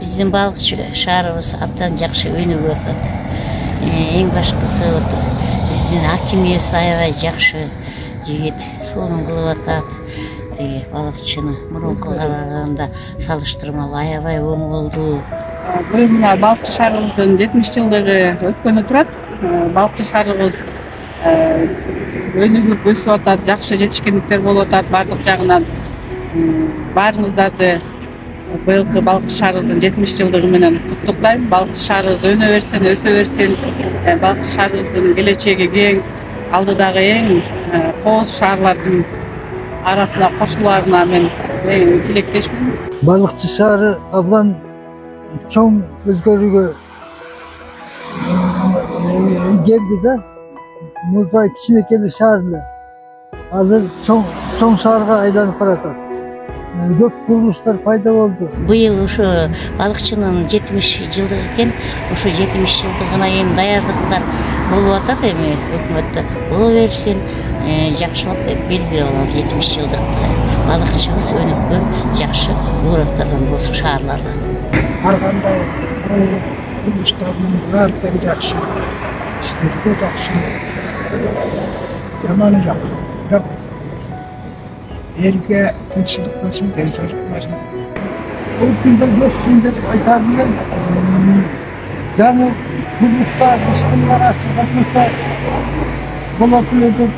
Bizim balıkçı şahrımız abdan жақсы өнүгүп атат. Эң башкысы биздин hakimiyet аябай жақсы жигит сонун кылып атат. Балыкчыны мурункуга караганда салыштырмалуу аябай оң болду. Бул мына балыкчы шаарыбыздын 70 жылдыгы өткөнү турат. Балыкчы шаарыбыз өнүгүп өсүп атат, жакшы жетишкендиктер болуп атат бардык жагынан. Баарыңыздарды быйылкы балыкчы шаарыбыздын 70 жылдыгы менен куттуктайм. Балыкчы шаарыбыз өнө берсин, өсө берсин. Балыкчы шаарыбыздын келечеги кең, алдыдагы эң кооз шаарлардын арасына кошуларына мен тилектешмин. Балыкчы шаары абдан чоң өзгөрүүгө келди да. Мурда кичинекей шаар эле. Азыр чоң шаарга айланып баратат. Көп курулуштар пайда болду. Быйыл ушу балыкчынын 70 жылдыгы экен. Ушу 70 жылдыгына эми даярдыктар болуп атат эми өкмөттө. Боло берсин, жакшылап белгилеп алалы 70 жылдыкты. Балыкчыбыз өнүккөн жакшы уураттардан болсун шаарлардан. Ар кандай курулуштардын баардыгы жакшы, иштери да жакшы. Жаманы жок. Бирок элге тынччылык болсун, денсаулык болсун. Бул күндө өссүн деп айтам элем. Жаңы курулуштар иштин ашылса болот эле деп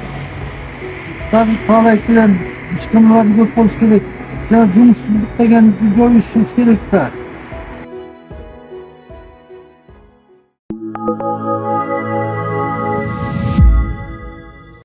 дагы каалайт элем. İşlemler көп болуш керек. Жана жумушсуздук дегенди жоюшубуз керек да.